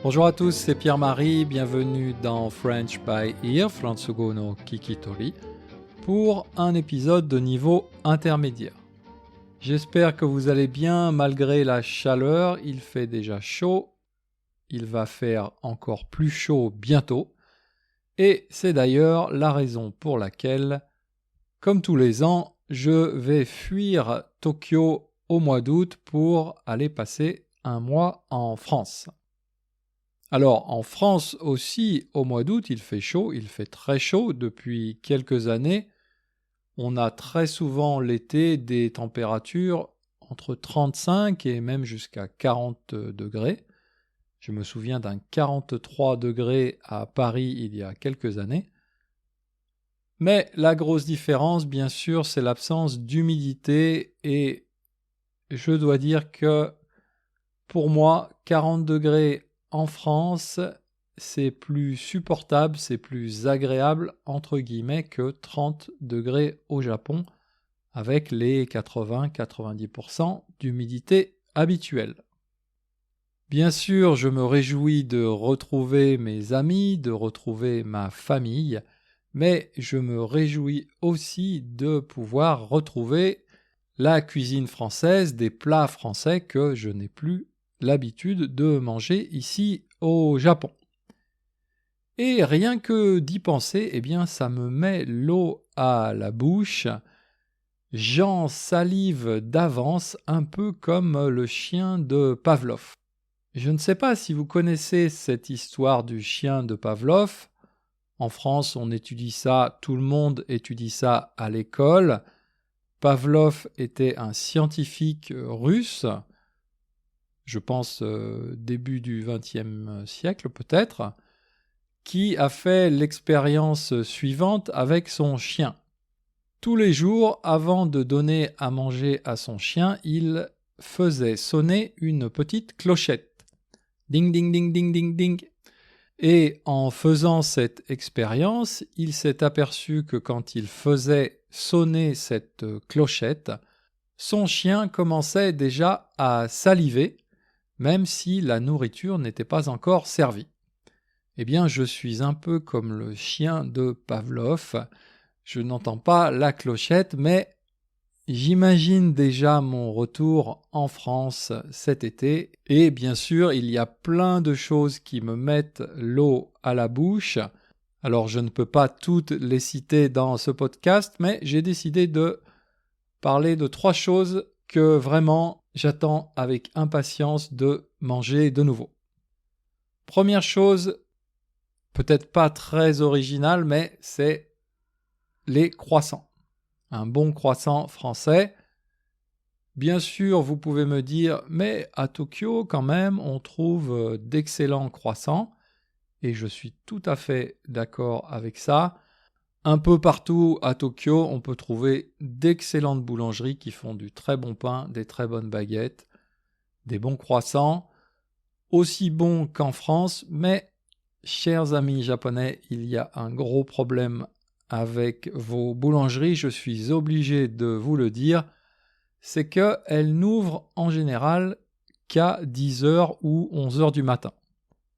Bonjour à tous, c'est Pierre-Marie, bienvenue dans French by Ear, Fransugo no Kikitori, pour un épisode de niveau intermédiaire. J'espère que vous allez bien malgré la chaleur, il fait déjà chaud, il va faire encore plus chaud bientôt, et c'est d'ailleurs la raison pour laquelle, comme tous les ans, je vais fuir Tokyo au mois d'août pour aller passer un mois en France. Alors, en France aussi, au mois d'août, il fait chaud, il fait très chaud depuis quelques années. On a très souvent l'été des températures entre 35 et même jusqu'à 40 degrés. Je me souviens d'un 43 degrés à Paris il y a quelques années. Mais la grosse différence, bien sûr, c'est l'absence d'humidité et je dois dire que pour moi, 40 degrés en France, c'est plus supportable, c'est plus agréable, entre guillemets, que 30 degrés au Japon, avec les 80-90% d'humidité habituelle. Bien sûr, je me réjouis de retrouver mes amis, de retrouver ma famille, mais je me réjouis aussi de pouvoir retrouver la cuisine française, des plats français que je n'ai plus l'habitude de manger ici au Japon. Et rien que d'y penser, eh bien ça me met l'eau à la bouche. J'en salive d'avance, un peu comme le chien de Pavlov. Je ne sais pas si vous connaissez cette histoire du chien de Pavlov. En France, on étudie ça, tout le monde étudie ça à l'école. Pavlov était un scientifique russe, je pense début du XXe siècle peut-être, qui a fait l'expérience suivante avec son chien. Tous les jours, avant de donner à manger à son chien, il faisait sonner une petite clochette. Ding, ding, ding, ding, ding, ding. Et en faisant cette expérience, il s'est aperçu que quand il faisait sonner cette clochette, son chien commençait déjà à saliver, même si la nourriture n'était pas encore servie. Eh bien, je suis un peu comme le chien de Pavlov. Je n'entends pas la clochette, mais j'imagine déjà mon retour en France cet été. Et bien sûr, il y a plein de choses qui me mettent l'eau à la bouche. Alors, je ne peux pas toutes les citer dans ce podcast, mais j'ai décidé de parler de 3 choses que vraiment j'attends avec impatience de manger de nouveau. Première chose, peut-être pas très originale, mais c'est les croissants. Un bon croissant français. Bien sûr, vous pouvez me dire, mais à Tokyo, quand même, on trouve d'excellents croissants. Et je suis tout à fait d'accord avec ça. Un peu partout à Tokyo, on peut trouver d'excellentes boulangeries qui font du très bon pain, des très bonnes baguettes, des bons croissants, aussi bons qu'en France, mais, chers amis japonais, il y a un gros problème avec vos boulangeries, je suis obligé de vous le dire, c'est qu'elles n'ouvrent en général qu'à 10h ou 11h du matin.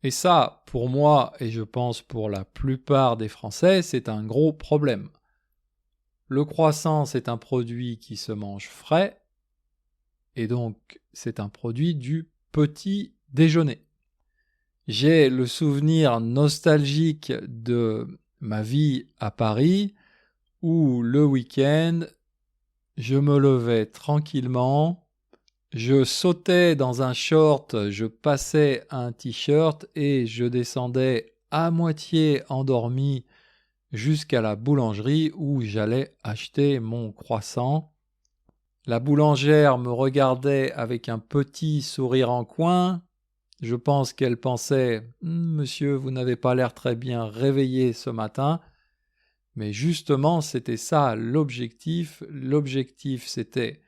Et ça, pour moi, et je pense pour la plupart des Français, c'est un gros problème. Le croissant, c'est un produit qui se mange frais, et donc c'est un produit du petit déjeuner. J'ai le souvenir nostalgique de ma vie à Paris, où le week-end, je me levais tranquillement, je sautais dans un short, je passais un t-shirt et je descendais à moitié endormi jusqu'à la boulangerie où j'allais acheter mon croissant. La boulangère me regardait avec un petit sourire en coin. Je pense qu'elle pensait « Monsieur, vous n'avez pas l'air très bien réveillé ce matin ». Mais justement, c'était ça l'objectif. L'objectif, c'était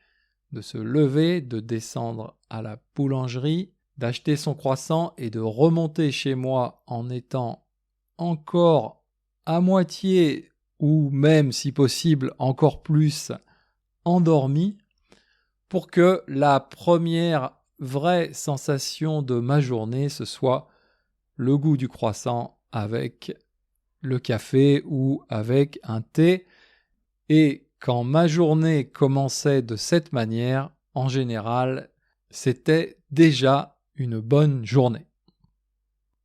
de se lever, de descendre à la boulangerie, d'acheter son croissant et de remonter chez moi en étant encore à moitié ou même, si possible, encore plus endormi pour que la première vraie sensation de ma journée, ce soit le goût du croissant avec le café ou avec un thé. Et quand ma journée commençait de cette manière, en général, c'était déjà une bonne journée.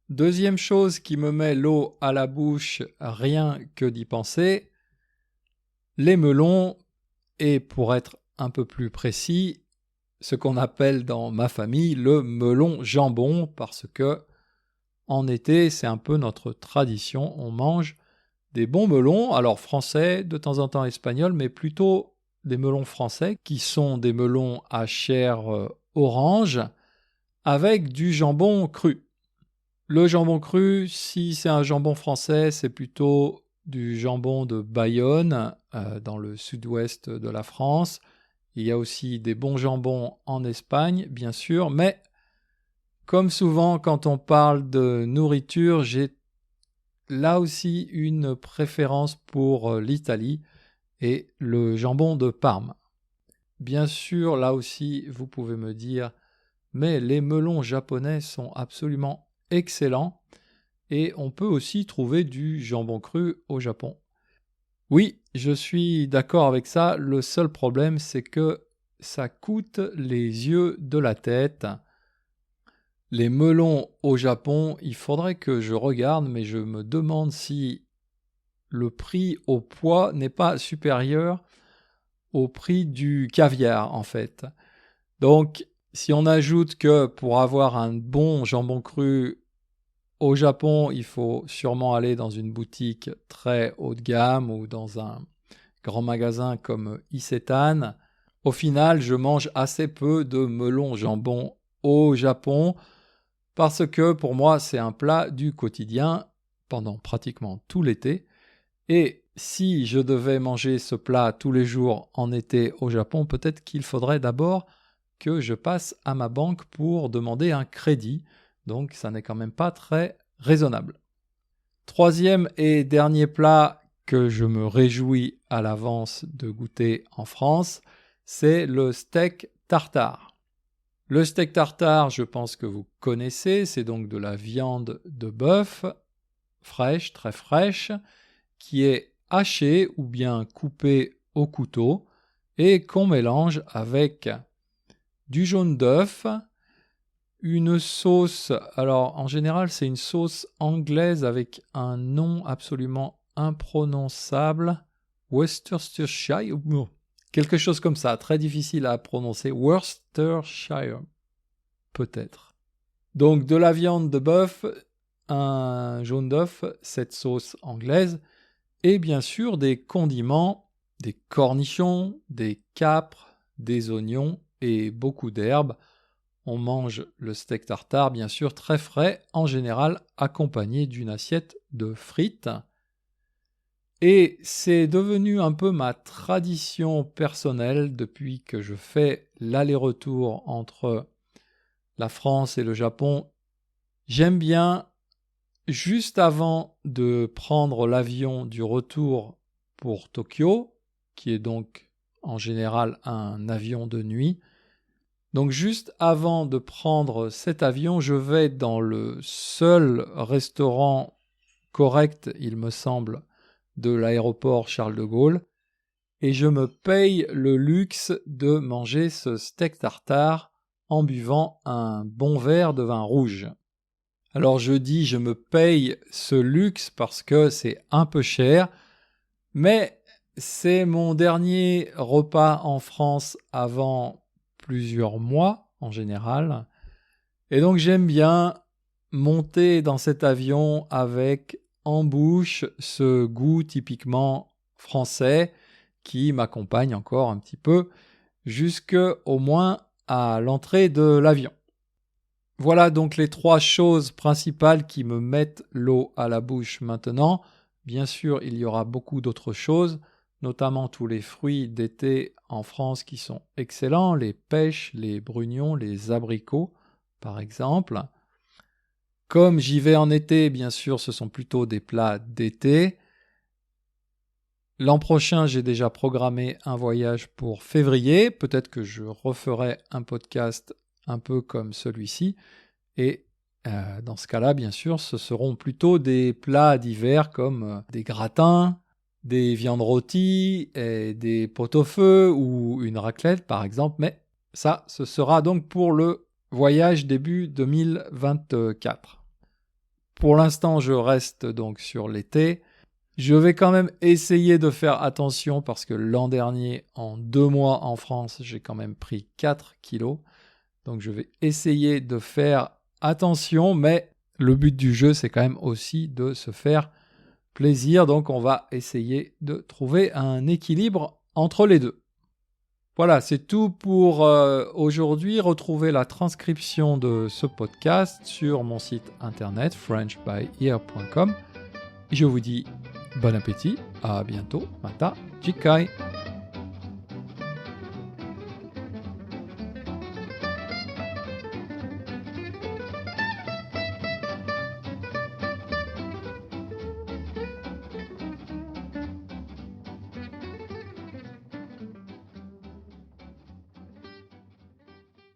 Deuxième chose qui me met l'eau à la bouche, rien que d'y penser, les melons, et pour être un peu plus précis, ce qu'on appelle dans ma famille le melon jambon, parce que en été, c'est un peu notre tradition, on mange des bons melons, alors français, de temps en temps espagnols, mais plutôt des melons français, qui sont des melons à chair orange, avec du jambon cru. Le jambon cru, si c'est un jambon français, c'est plutôt du jambon de Bayonne, dans le sud-ouest de la France. Il y a aussi des bons jambons en Espagne, bien sûr, mais comme souvent quand on parle de nourriture, j'ai là aussi une préférence pour l'Italie et le jambon de Parme. Bien sûr, là aussi, vous pouvez me dire, mais les melons japonais sont absolument excellent et on peut aussi trouver du jambon cru au Japon. Oui, je suis d'accord avec ça, le seul problème c'est que ça coûte les yeux de la tête. Les melons au Japon, il faudrait que je regarde, mais je me demande si le prix au poids n'est pas supérieur au prix du caviar en fait. Donc si on ajoute que pour avoir un bon jambon cru au Japon, il faut sûrement aller dans une boutique très haut de gamme ou dans un grand magasin comme Isetan. Au final, je mange assez peu de melon jambon au Japon parce que pour moi, c'est un plat du quotidien pendant pratiquement tout l'été. Et si je devais manger ce plat tous les jours en été au Japon, peut-être qu'il faudrait d'abord que je passe à ma banque pour demander un crédit. Donc ça n'est quand même pas très raisonnable. Troisième et dernier plat que je me réjouis à l'avance de goûter en France, c'est le steak tartare. Le steak tartare, je pense que vous connaissez, c'est donc de la viande de bœuf, fraîche, très fraîche, qui est hachée ou bien coupée au couteau et qu'on mélange avec du jaune d'œuf, une sauce, alors en général c'est une sauce anglaise avec un nom absolument imprononçable, Worcestershire, quelque chose comme ça, très difficile à prononcer, Worcestershire, peut-être. Donc de la viande de bœuf, un jaune d'œuf, cette sauce anglaise, et bien sûr des condiments, des cornichons, des capres, des oignons et beaucoup d'herbes. On mange le steak tartare, bien sûr, très frais, en général accompagné d'une assiette de frites. Et c'est devenu un peu ma tradition personnelle depuis que je fais l'aller-retour entre la France et le Japon. J'aime bien, juste avant de prendre l'avion du retour pour Tokyo, qui est donc en général un avion de nuit, donc juste avant de prendre cet avion, je vais dans le seul restaurant correct, il me semble, de l'aéroport Charles de Gaulle, et je me paye le luxe de manger ce steak tartare en buvant un bon verre de vin rouge. Alors je dis je me paye ce luxe parce que c'est un peu cher, mais c'est mon dernier repas en France avant plusieurs mois en général. Et donc j'aime bien monter dans cet avion avec en bouche ce goût typiquement français qui m'accompagne encore un petit peu jusque au moins à l'entrée de l'avion. Voilà donc les trois choses principales qui me mettent l'eau à la bouche maintenant. Bien sûr, il y aura beaucoup d'autres choses, notamment tous les fruits d'été en France qui sont excellents, les pêches, les brugnons, les abricots, par exemple. Comme j'y vais en été, bien sûr, ce sont plutôt des plats d'été. L'an prochain, j'ai déjà programmé un voyage pour février. Peut-être que je referai un podcast un peu comme celui-ci. Et Dans ce cas-là, bien sûr, ce seront plutôt des plats d'hiver comme des gratins, des viandes rôties, et des pot-au-feu ou une raclette par exemple. Mais ça, ce sera donc pour le voyage début 2024. Pour l'instant, je reste donc sur l'été. Je vais quand même essayer de faire attention parce que l'an dernier, en 2 mois en France, j'ai quand même pris 4 kilos. Donc je vais essayer de faire attention, mais le but du jeu, c'est quand même aussi de se faire plaisir. Donc on va essayer de trouver un équilibre entre les deux. Voilà, c'est tout pour aujourd'hui. Retrouvez la transcription de ce podcast sur mon site internet frenchbyear.com. Je vous dis bon appétit, à bientôt, mata jikai.